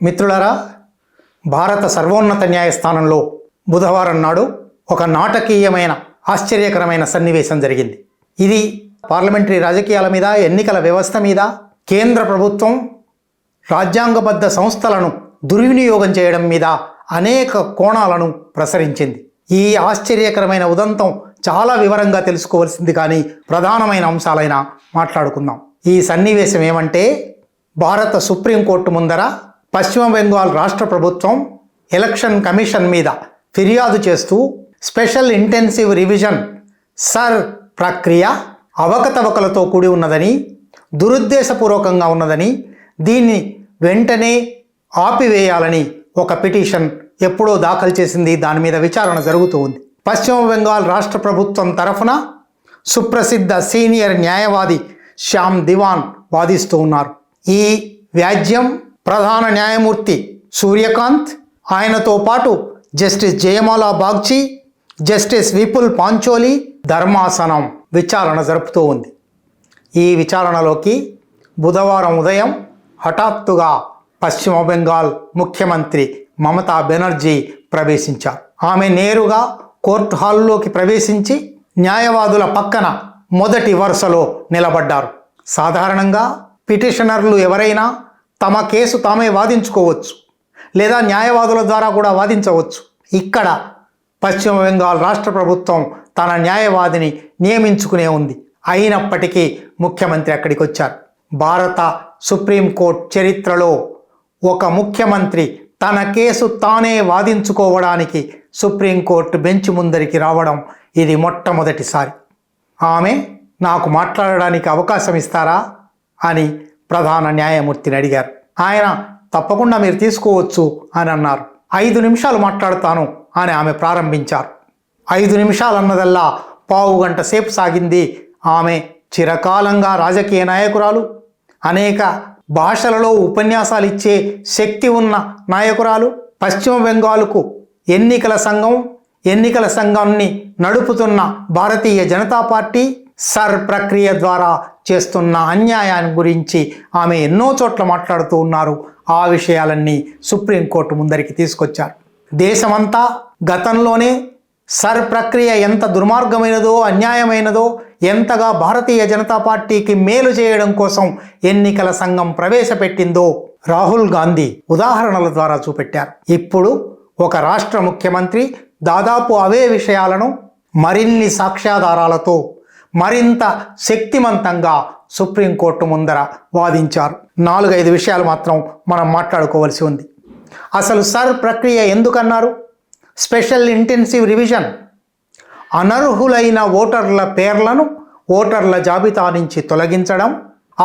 మిత్రులారా, భారత సర్వోన్నత న్యాయస్థానంలో బుధవారం నాడు ఒక నాటకీయమైన ఆశ్చర్యకరమైన సన్నివేశం జరిగింది. ఇది పార్లమెంటరీ రాజకీయాల మీద, ఎన్నికల వ్యవస్థ మీద కేంద్ర ప్రభుత్వం రాజ్యాంగబద్ధ సంస్థలను దుర్వినియోగం చేయడం మీద అనేక కోణాలను ప్రసరించింది. ఈ ఆశ్చర్యకరమైన ఉదంతం చాలా వివరంగా తెలుసుకోవాల్సింది, కానీ ప్రధానమైన అంశాలైనా మాట్లాడుకుందాం. ఈ సన్నివేశం ఏమంటే, భారత సుప్రీంకోర్టు ముందర పశ్చిమ బెంగాల్ రాష్ట్ర ప్రభుత్వం ఎలక్షన్ కమిషన్ మీద ఫిర్యాదు చేస్తూ స్పెషల్ ఇంటెన్సివ్ రివిజన్ సర్ ప్రక్రియ అవకతవకలతో కూడి ఉన్నదని, దురుద్దేశపూర్వకంగా ఉన్నదని, దీన్ని వెంటనే ఆపివేయాలని ఒక పిటిషన్ ఎప్పుడో దాఖలు చేసింది. దాని మీద విచారణ జరుగుతూ ఉంది. పశ్చిమ బెంగాల్ రాష్ట్ర ప్రభుత్వం తరఫున సుప్రసిద్ధ సీనియర్ న్యాయవాది శ్యామ్ దివాన్ వాదిస్తూ ఉన్నారు. ఈ వ్యాజ్యం ప్రధాన న్యాయమూర్తి సూర్యకాంత్, ఆయనతో పాటు జస్టిస్ జయమాలా బాగ్చి, జస్టిస్ విపుల్ పాంచోలి ధర్మాసనం విచారణ జరుపుతూ ఉంది. ఈ విచారణలోకి బుధవారం ఉదయం హఠాత్తుగా పశ్చిమ బెంగాల్ ముఖ్యమంత్రి మమతా బెనర్జీ ప్రవేశించారు. ఆమె నేరుగా కోర్టు హాల్లోకి ప్రవేశించి న్యాయవాదుల పక్కన మొదటి వరుసలో నిలబడ్డారు. సాధారణంగా పిటిషనర్లు ఎవరైనా తమ కేసు తామే వాదించుకోవచ్చు, లేదా న్యాయవాదుల ద్వారా కూడా వాదించవచ్చు. ఇక్కడ పశ్చిమ బెంగాల్ రాష్ట్ర ప్రభుత్వం తన న్యాయవాదిని నియమించుకునే ఉంది. అయినప్పటికీ ముఖ్యమంత్రి అక్కడికి వచ్చారు. భారత సుప్రీంకోర్టు చరిత్రలో ఒక ముఖ్యమంత్రి తన కేసు తానే వాదించుకోవడానికి సుప్రీంకోర్టు బెంచ్ ముందరికి రావడం ఇది మొట్టమొదటిసారి. ఆమె నాకు మాట్లాడడానికి అవకాశం ఇస్తారా అని ప్రధాన న్యాయమూర్తిని అడిగారు. ఆయన తప్పకుండా మీరు తీసుకోవచ్చు అని అన్నారు. 5 నిమిషాలు మాట్లాడుతాను అని ఆమె ప్రారంభించారు. 5 నిమిషాలు అన్నదల్లా పావు గంట సేపు సాగింది. ఆమె చిరకాలంగా రాజకీయ నాయకురాలు, అనేక భాషలలో ఉపన్యాసాలు ఇచ్చే శక్తి ఉన్న నాయకురాలు. పశ్చిమ బెంగాల్కు ఎన్నికల సంఘాన్ని నడుపుతున్న భారతీయ జనతా పార్టీ సర్ ప్రక్రియ ద్వారా చేస్తున్న అన్యాయాన్ని గురించి ఆమె ఎన్నో చోట్ల మాట్లాడుతూ ఉన్నారు. ఆ విషయాలన్నీ సుప్రీంకోర్టు ముందరికి తీసుకొచ్చారు. దేశమంతా గతంలోనే సర్ ప్రక్రియ ఎంత దుర్మార్గమైనదో, అన్యాయమైనదో, ఎంతగా భారతీయ జనతా పార్టీకి మేలు చేయడం కోసం ఎన్నికల సంఘం ప్రవేశపెట్టిందో రాహుల్ గాంధీ ఉదాహరణల ద్వారా చూపెట్టారు. ఇప్పుడు ఒక రాష్ట్ర ముఖ్యమంత్రి దాదాపు అవే విషయాలను మరిన్ని సాక్ష్యాధారాలతో మరింత శక్తివంతంగా సుప్రీంకోర్టు ముందర వాదించారు. 4-5 విషయాలు మాత్రం మనం మాట్లాడుకోవాల్సి ఉంది. అసలు సర్ ప్రక్రియ ఎందుకన్నారు? స్పెషల్ ఇంటెన్సివ్ రివిజన్ అనర్హులైన ఓటర్ల పేర్లను ఓటర్ల జాబితా నుంచి తొలగించడం,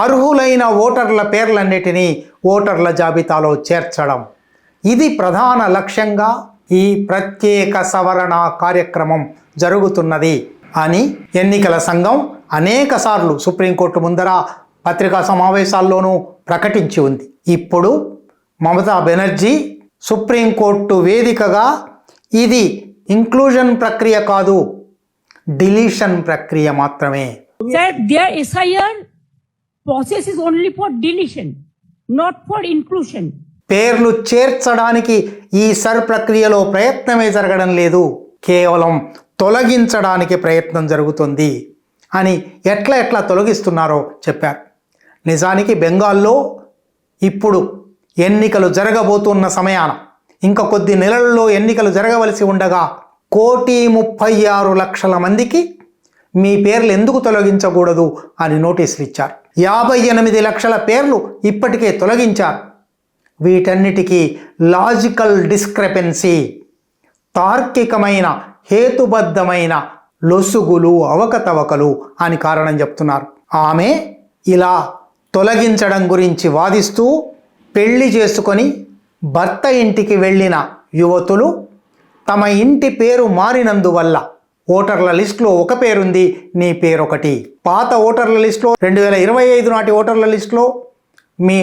అర్హులైన ఓటర్ల పేర్లన్నిటినీ ఓటర్ల జాబితాలో చేర్చడం, ఇది ప్రధాన లక్ష్యంగా ఈ ప్రత్యేక సవరణ కార్యక్రమం జరుగుతున్నది అని ఎన్నికల సంఘం అనేక సార్లు సుప్రీంకోర్టు ముందర పత్రికా సమావేశాల్లోనూ ప్రకటించి ఉంది. ఇప్పుడు మమతా బెనర్జీ సుప్రీంకోర్టు వేదికగా ఇది ఇంక్లూజన్ ప్రక్రియ కాదు, డిలీషన్ ప్రక్రియ మాత్రమే. Sir, their SIR process is only for deletion, not for inclusion. పేర్లు చేర్చడానికి ఈ సర్ ప్రక్రియలో ప్రయత్నమే జరగడం లేదు, కేవలం తొలగించడానికి ప్రయత్నం జరుగుతుంది అని ఎట్లా తొలగిస్తున్నారో చెప్పారు. నిజానికి బెంగాల్లో ఇప్పుడు ఎన్నికలు జరగబోతున్న సమయాన ఇంకా కొద్ది నెలల్లో ఎన్నికలు జరగవలసి ఉండగా 1,36,00,000 మందికి మీ పేర్లు ఎందుకు తొలగించకూడదు అని నోటీసులు ఇచ్చారు. 58 లక్షల పేర్లు ఇప్పటికే తొలగించారు. వీటన్నిటికీ లాజికల్ డిస్క్రెపెన్సీ, తార్కికమైన హేతుబద్ధమైన లొసుగులు, అవకతవకలు అని కారణం చెప్తున్నారు. ఆమె ఇలా తొలగించడం గురించి వాదిస్తూ పెళ్లి చేసుకొని భర్త ఇంటికి వెళ్ళిన యువతులు తమ ఇంటి పేరు మారినందువల్ల ఓటర్ల లిస్టులో ఒక పేరుంది, నీ పేరు ఒకటి. పాత ఓటర్ల లిస్టులో 2025 నాటి ఓటర్ల లిస్టులో మీ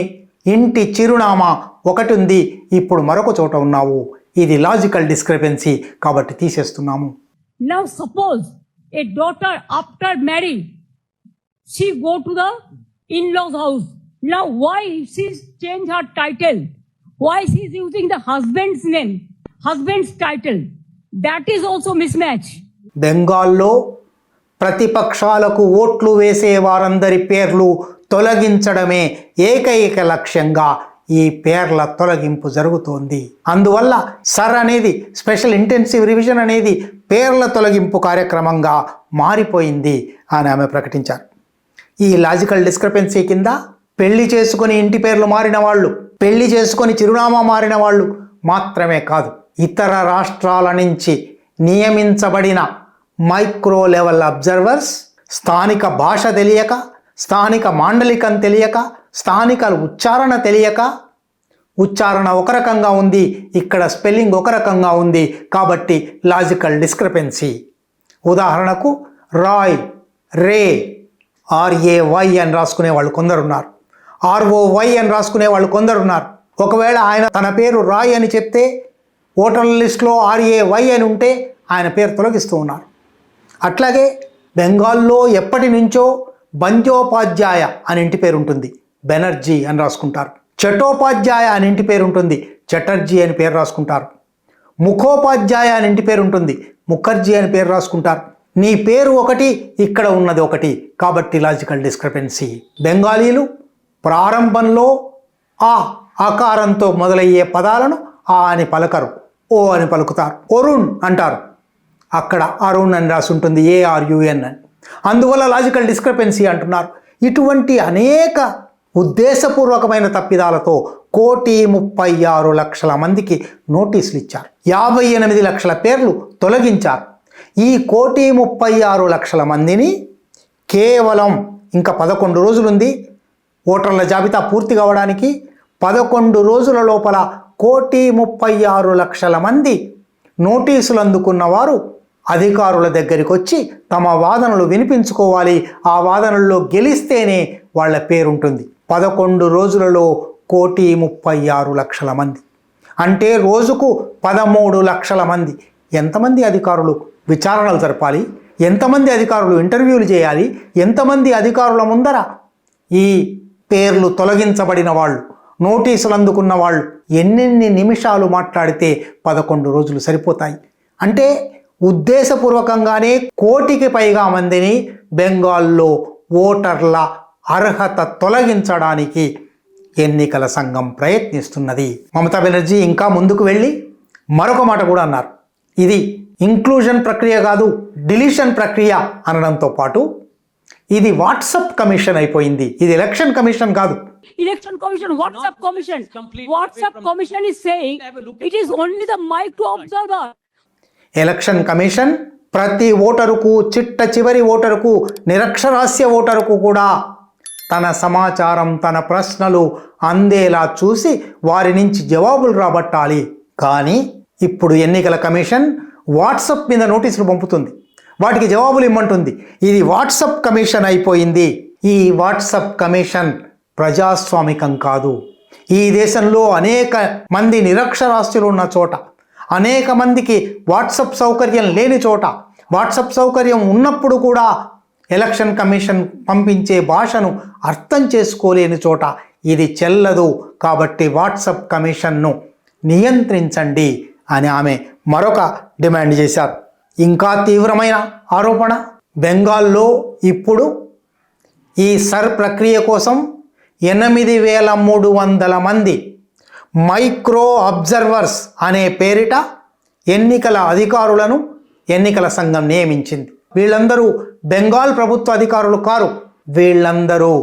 ఇంటి చిరునామా ఒకటి ఉంది, ఇప్పుడు మరొక చోట ఉన్నావు. ఇది లాజికల్ డిస్క్రిపెన్సీ కాబట్టి తీసేస్తున్నాము. Now suppose a daughter after marriage, she go to the in-laws house. Now why she change her title? Why he is using the husband's name, husband's title? That is also mismatch. బెంగాల్లో ప్రతిపక్షాలకు ఓట్లు వేసే వారందరి పేర్లు తొలగించడమే ఏకైక లక్ష్యంగా ఈ పేర్ల తొలగింపు జరుగుతోంది. అందువల్ల సర్ అనేది స్పెషల్ ఇంటెన్సివ్ రివిజన్ అనేది పేర్ల తొలగింపు కార్యక్రమంగా మారిపోయింది అని ఆమె ప్రకటించారు. ఈ లాజికల్ డిస్క్రిపెన్సీ కింద పెళ్లి చేసుకొని ఇంటి పేర్లు మారిన వాళ్ళు, పెళ్లి చేసుకొని చిరునామా మారిన వాళ్ళు మాత్రమే కాదు, ఇతర రాష్ట్రాల నుంచి నియమించబడిన మైక్రో లెవెల్ అబ్జర్వర్స్ స్థానిక భాష తెలియక, స్థానిక మాండలికం తెలియక, స్థానిక ఉచ్చారణ తెలియక, ఉచ్చారణ ఒక రకంగా ఉంది, ఇక్కడ స్పెల్లింగ్ ఒక రకంగా ఉంది, కాబట్టి లాజికల్ డిస్క్రిపెన్సీ. ఉదాహరణకు రాయ్, రే, RAY అని రాసుకునే వాళ్ళు కొందరున్నారు, ROY అని రాసుకునే వాళ్ళు కొందరున్నారు. ఒకవేళ ఆయన తన పేరు రాయ్ అని చెప్తే ఓటర్ల లిస్టులో RAY అని ఉంటే ఆయన పేరు తొలగిస్తూ ఉన్నారు. అట్లాగే బెంగాల్లో ఎప్పటి నుంచో బంజోపాధ్యాయ అని ఇంటి పేరు ఉంటుంది, బెనర్జీ అని రాసుకుంటారు. చటోపాధ్యాయ అని ఇంటి పేరు ఉంటుంది, చటర్జీ అని పేరు రాసుకుంటారు. ముఖోపాధ్యాయ అని ఇంటి పేరు ఉంటుంది, ముఖర్జీ అని పేరు రాసుకుంటారు. నీ పేరు ఒకటి, ఇక్కడ ఉన్నది ఒకటి, కాబట్టి లాజికల్ డిస్క్రిపెన్సీ. బెంగాలీలు ప్రారంభంలో ఆ ఆకారంతో మొదలయ్యే పదాలను ఆ అని పలకరు, ఓ అని పలుకుతారు. ఒరుణ్ అంటారు, అక్కడ అరుణ్ అని రాసి ఉంటుంది, ARUN అని. అందువల్ల లాజికల్ డిస్క్రిపెన్సీ అంటున్నారు. ఇటువంటి అనేక ఉద్దేశపూర్వకమైన తప్పిదాలతో 1,36,00,000 మందికి నోటీసులు ఇచ్చారు. 58 లక్షల పేర్లు తొలగించారు. ఈ 1,36,00,000 మందిని కేవలం ఇంకా 11 రోజులుంది ఓటర్ల జాబితా పూర్తి కావడానికి. 11 రోజుల లోపల 1,36,00,000 మంది నోటీసులు అందుకున్న వారు అధికారుల దగ్గరికి వచ్చి తమ వాదనలు వినిపించుకోవాలి. ఆ వాదనల్లో గెలిస్తేనే వాళ్ళ పేరుంటుంది. 11 రోజులలో 1,36,00,000 మంది అంటే రోజుకు 13 లక్షల మంది. ఎంతమంది అధికారులు విచారణలు జరపాలి, ఎంతమంది అధికారులు ఇంటర్వ్యూలు చేయాలి, ఎంతమంది అధికారుల ముందర ఈ పేర్లు తొలగించబడిన వాళ్ళు, నోటీసులు అందుకున్న వాళ్ళు ఎన్నెన్ని నిమిషాలు మాట్లాడితే 11 రోజులు సరిపోతాయి. అంటే ఉద్దేశపూర్వకంగానే 1,000,000కి పైగా మందిని బెంగాల్లో ఓటర్ల అర్హత తొలగించడానికి ఎన్నికల సంఘం ప్రయత్నిస్తున్నది. మమతా బెనర్జీ ఇంకా ముందుకు వెళ్ళి మరొక మాట కూడా అన్నారు. ఇది ఇంక్లూజన్ ప్రక్రియ కాదు, డిలీషన్ ప్రక్రియ అనడంతో పాటు ఇది వాట్సాప్ కమిషన్ అయిపోయింది, ఇది ఎలక్షన్ కమిషన్ కాదు. Election Commission, WhatsApp Commission. WhatsApp Commission is saying it is only the micro observer. Election commission ప్రతి ఓటరుకు, చిట్ట చివరి ఓటరుకు, నిరక్షరాస్య ఓటరుకు కూడా తన సమాచారం, తన ప్రశ్నలు అందేలా చూసి వారి నుంచి జవాబులు రాబట్టాలి. కానీ ఇప్పుడు ఎన్నికల కమిషన్ వాట్సాప్ మీద నోటీసులు పంపుతుంది, వాటికి జవాబులు ఇమ్మంటుంది. ఇది వాట్సాప్ కమిషన్ అయిపోయింది. ఈ వాట్సాప్ కమిషన్ ప్రజాస్వామికం కాదు. ఈ దేశంలో అనేక మంది నిరక్షరాస్యులు ఉన్న చోట, అనేక మందికి వాట్సాప్ సౌకర్యం లేని చోట, వాట్సాప్ సౌకర్యం ఉన్నప్పుడు కూడా ఎలక్షన్ కమిషన్ పంపించే భాషను అర్థం చేసుకోలేని చోట ఇది చెల్లదు. కాబట్టి వాట్సాప్ కమిషన్ను నియంత్రించండి అని ఆమె మరొక డిమాండ్ చేశారు. ఇంకా తీవ్రమైన ఆరోపణ, బెంగాల్లో ఇప్పుడు ఈ సర్ ప్రక్రియ కోసం 8,300 మంది మైక్రో అబ్జర్వర్స్ అనే పేరిట ఎన్నికల అధికారులను ఎన్నికల సంఘం నియమించింది. వీళ్ళందరూ బెంగాల్ ప్రభుత్వ అధికారులు కారు, వీళ్ళందరూ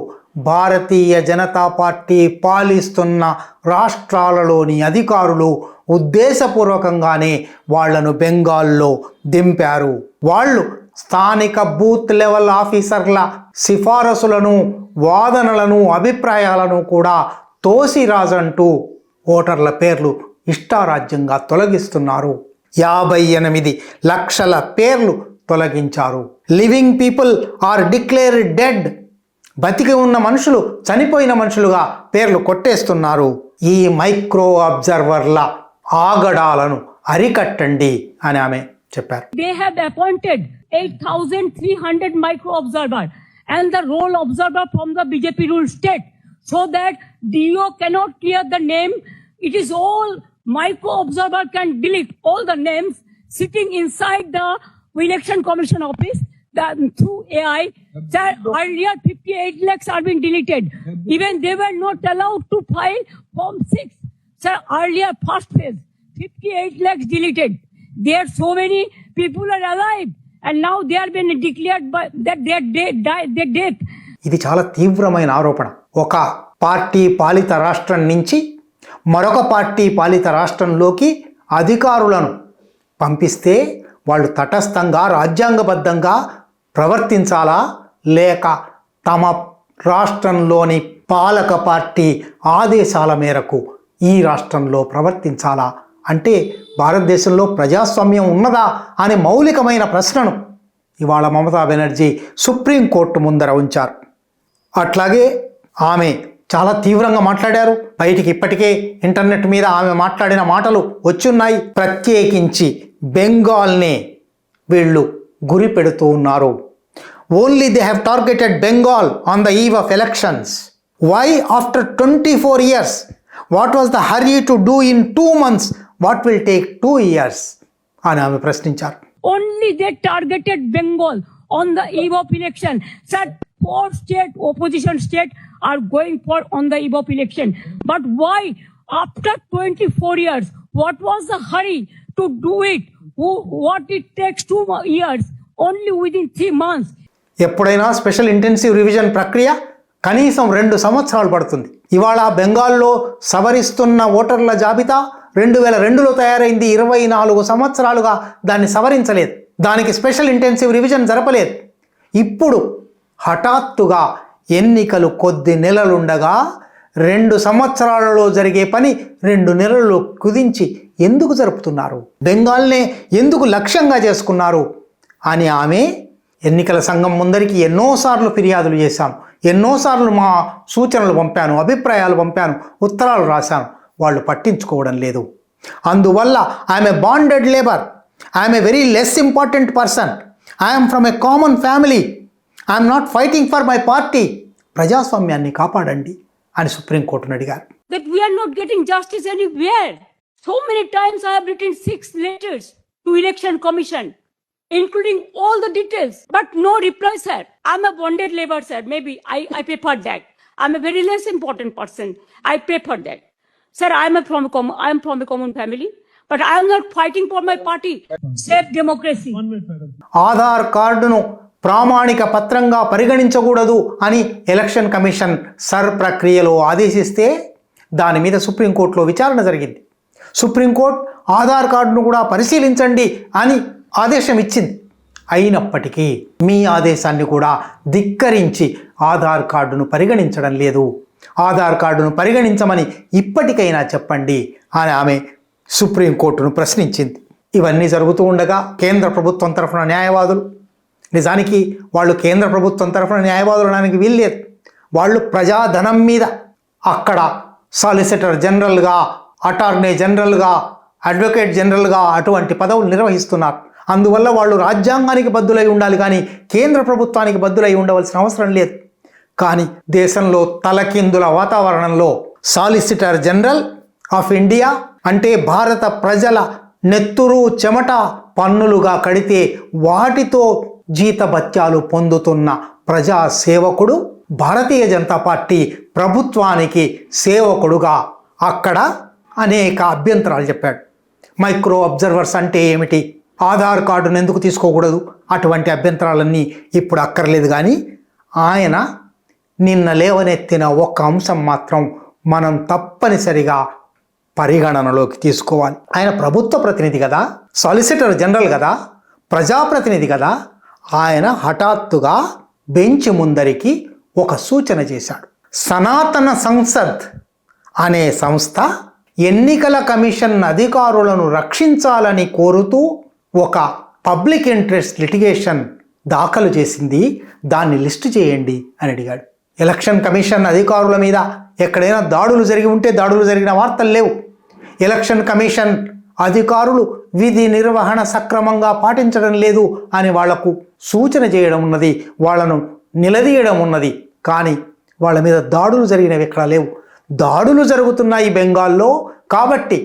భారతీయ జనతా పార్టీ పాలిస్తున్న రాష్ట్రాలలోని అధికారులు. ఉద్దేశపూర్వకంగానే వాళ్లను బెంగాల్లో దింపారు. వాళ్ళు స్థానిక బూత్ లెవెల్ ఆఫీసర్ల సిఫారసులను, వాదనలను, అభిప్రాయాలను కూడా తోసిరాజంటూ ఓటర్ల పేర్లు ఇష్టారాజ్యంగా తొలగిస్తున్నారు. 58 లక్షల పేర్లు తొలగించారు. Living people are declared dead, బతికి ఉన్న మనుషులు చనిపోయిన మనుషులుగా పేర్లు కొట్టేస్తున్నారు. ఈ మైక్రో అబ్జర్వర్ల ఆగడాలను అరికట్టండి అని ఆమె చెప్పారు. They have appointed 8,300 micro observer and the role observer from the BJP ruled state, so that DO cannot clear the name It is all micro observer can delete all the names sitting inside the election commission office through AI. That earlier 58 lakhs are being deleted. Even they were not allowed to file Form 6. Sir, earlier first phase, 58 lakhs deleted. There so many people are alive and now they are being declared by that their death. ఇది చాలా తీవ్రమైన ఆరోపణ. ఒక party పాలిత రాష్ట్రం నుంచి మరొక party పాలిత రాష్ట్రంలోకి అధికారులను పంపిస్తే వాళ్ళు తటస్థంగా రాజ్యాంగబద్ధంగా ప్రవర్తించాలా లేక తమ రాష్ట్రంలోని పాలక పార్టీ ఆదేశాల మేరకు ఈ రాష్ట్రంలో ప్రవర్తించాలా అంటే భారతదేశంలో ప్రజాస్వామ్యం ఉన్నదా అనే మౌలికమైన ప్రశ్నను ఇవాళ మమతా బెనర్జీ సుప్రీంకోర్టు ముందర ఉంచారు. అట్లాగే ఆమె చాలా తీవ్రంగా మాట్లాడారు. బయటికి ఇప్పటికే ఇంటర్నెట్ మీద ఆమె మాట్లాడిన మాటలు వచ్చున్నాయి. ప్రత్యేకించి బెంగాల్నే వీళ్ళు గురి పెడుతూ ఉన్నారు. Only they have targeted Bengal on the eve of elections. Why after 24 years? What was the hurry to do in 2 months? What will take 2 years? అని ఆమె ప్రశ్నించారు. Only they targeted Bengal on the eve of election. Sir, 4 state opposition state are going for on the eve of election. But why after 24 years? What was the hurry to do it? What it takes 2 years? Only within 3 months. ఎప్పుడైనా special intensive revision ప్రక్రియ కనీసం 2 సంవత్సరాలు పడుతుంది. ఇవాళ బెంగాల్లో సవరిస్తున్న ఓటర్ల జాబితా 2002లో తయారైంది. 24 సంవత్సరాలుగా దాన్ని సవరించలేదు. దానికి స్పెషల్ ఇంటెన్సివ్ రివిజన్ జరపలేదు. ఇప్పుడు హఠాత్తుగా ఎన్నికలు కొద్ది నెలలుండగా 2 సంవత్సరాలలో జరిగే పని 2 నెలల్లో కుదించి ఎందుకు జరుపుతున్నారు? బెంగాల్నే ఎందుకు లక్ష్యంగా చేసుకున్నారు అని ఆమె ఎన్నికల సంఘం ముందరికి ఎన్నోసార్లు ఫిర్యాదులు చేశాను, ఎన్నోసార్లు మా సూచనలు పంపాను, అభిప్రాయాలు పంపాను, ఉత్తరాలు రాశాను. వాళ్ళు పట్టించుకోవడం లేదు. అందువల్ల ఆమె bonded labour, I'm a very less important person, I'm from a common family, I'm not fighting for my party. ప్రజాస్వామ్యాన్ని కాపాడండి అని సుప్రీంకోర్టును అడిగారు. That we are not getting justice anywhere. So many times I have written 6 letters to election commission, including all the details, but no reply, sir. I'm a bonded labor, sir. Maybe I pay for that. I'm a very less important person. I pay for that. Sir, I'm from a common family, but I am not fighting for my party. Save democracy. Aadhaar కార్డును ప్రామాణిక పత్రంగా పరిగణించకూడదు అని election commission sir ప్రక్రియలో ఆదేశిస్తే దాని మీద సుప్రీంకోర్టులో విచారణ జరిగింది. సుప్రీంకోర్టు ఆధార్ కార్డును కూడా పరిశీలించండి అని ఆదేశం ఇచ్చింది. అయినప్పటికీ మీ ఆదేశాన్ని కూడా ధిక్కరించి ఆధార్ కార్డును పరిగణించడం లేదు. ఆధార్ కార్డును పరిగణించమని ఇప్పటికైనా చెప్పండి అని ఆమె సుప్రీంకోర్టును ప్రశ్నించింది. ఇవన్నీ జరుగుతూ ఉండగా కేంద్ర ప్రభుత్వం తరఫున న్యాయవాదులు, నిజానికి వాళ్ళు కేంద్ర ప్రభుత్వం తరఫున న్యాయవాదులు అనడానికి వీల్లేదు, వాళ్ళు ప్రజాధనం మీద అక్కడ సాలిసిటర్ జనరల్గా, అటార్నీ జనరల్గా, అడ్వకేట్ జనరల్గా అటువంటి పదవులు నిర్వహిస్తున్నారు. అందువల్ల వాళ్ళు రాజ్యాంగానికి బద్దులై ఉండాలి కానీ కేంద్ర ప్రభుత్వానికి బద్దులై ఉండవలసిన అవసరం లేదు. కానీ దేశంలో తలకిందుల వాతావరణంలో సాలిసిటర్ జనరల్ ఆఫ్ ఇండియా అంటే భారత ప్రజల నెత్తురు చెమట పన్నులుగా కడితే వాటితో జీతభత్యాలు పొందుతున్న ప్రజా సేవకుడు భారతీయ జనతా పార్టీ ప్రభుత్వానికి సేవకుడుగా అక్కడ అనేక అభ్యంతరాలు చెప్పాడు. మైక్రో అబ్జర్వర్స్ అంటే ఏమిటి, ఆధార్ కార్డును ఎందుకు తీసుకోకూడదు, అటువంటి అభ్యంతరాలన్నీ ఇప్పుడు అక్కర్లేదు. కానీ ఆయన నిన్న లేవనెత్తిన ఒక్క అంశం మాత్రం మనం తప్పనిసరిగా పరిగణనలోకి తీసుకోవాలి. ఆయన ప్రభుత్వ ప్రతినిధి కదా, సాలిసిటర్ జనరల్ కదా, ప్రజాప్రతినిధి కదా. ఆయన హఠాత్తుగా బెంచ్ ముందరికి ఒక సూచన చేశాడు. సనాతన సంసద్ అనే సంస్థ ఎన్నికల కమిషన్ అధికారులను రక్షించాలని కోరుతూ ఒక పబ్లిక్ ఇంట్రెస్ట్ లిటిగేషన్ దాఖలు చేసింది, దాన్ని లిస్టు చేయండి అని అడిగాడు. ఎలక్షన్ కమిషన్ అధికారుల మీద ఎక్కడైనా దాడులు జరిగి ఉంటే దాడులు జరిగిన వార్తలు లేవు. ఎలక్షన్ కమిషన్ అధికారులు విధి నిర్వహణ సక్రమంగా పాటించడం లేదు అని వాళ్లకు సూచన చేయడం ఉన్నది, వాళ్లను నిలదీయడం ఉన్నది. కానీ వాళ్ళ మీద దాడులు జరిగినవి ఎక్కడా లేవు. దాడులు జరుగుతున్నాయి బెంగాల్లో. కాబట్టి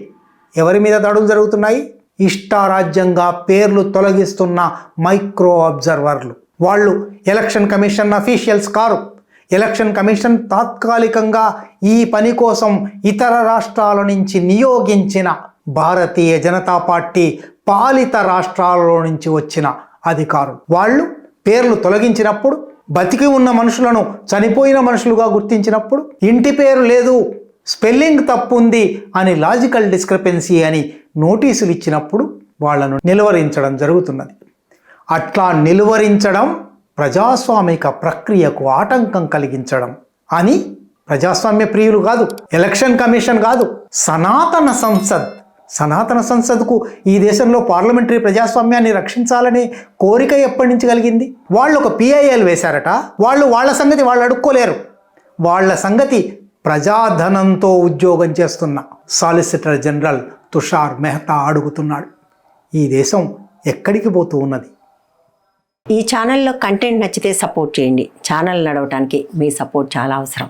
ఎవరి మీద దాడులు జరుగుతున్నాయి? ఇష్టారాజ్యంగా పేర్లు తొలగిస్తున్న మైక్రో అబ్జర్వర్లు. వాళ్ళు election commission officials car. Election commission తాత్కాలికంగా ఈ పని కోసం ఇతర రాష్ట్రాల నుంచి నియోగించిన భారతీయ జనతా పార్టీ పాలిత రాష్ట్రాలలో నుంచి వచ్చిన అధికారులు. వాళ్ళు పేర్లు తొలగించినప్పుడు, బతికి ఉన్న మనుషులను చనిపోయిన మనుషులుగా గుర్తించినప్పుడు, ఇంటి పేరు లేదు, స్పెల్లింగ్ తప్పు ఉంది అని లాజికల్ డిస్క్రిపెన్సీ అని నోటీసులు ఇచ్చినప్పుడు వాళ్ళను నిలువరించడం జరుగుతున్నది. అట్లా నిలువరించడం ప్రజాస్వామిక ప్రక్రియకు ఆటంకం కలిగించడం అని ప్రజాస్వామ్య ప్రియులు కాదు, ఎలక్షన్ కమిషన్ కాదు, సనాతన సంసద్కు ఈ దేశంలో పార్లమెంటరీ ప్రజాస్వామ్యాన్ని రక్షించాలనే కోరిక ఎప్పటి నుంచి కలిగింది? వాళ్ళు ఒక PIL వేశారట. వాళ్ళ సంగతి వాళ్ళు అడుక్కోలేరు. వాళ్ళ సంగతి ప్రజాధనంతో ఉద్యోగం చేస్తున్న సాలిసిటర్ జనరల్ తుషార్ మెహతా అడుగుతున్నాడు. ఈ దేశం ఎక్కడికి పోతూ ఉన్నది? ఈ ఛానల్లో కంటెంట్ నచ్చితే సపోర్ట్ చేయండి. ఛానల్ నడవడానికి మీ సపోర్ట్ చాలా అవసరం.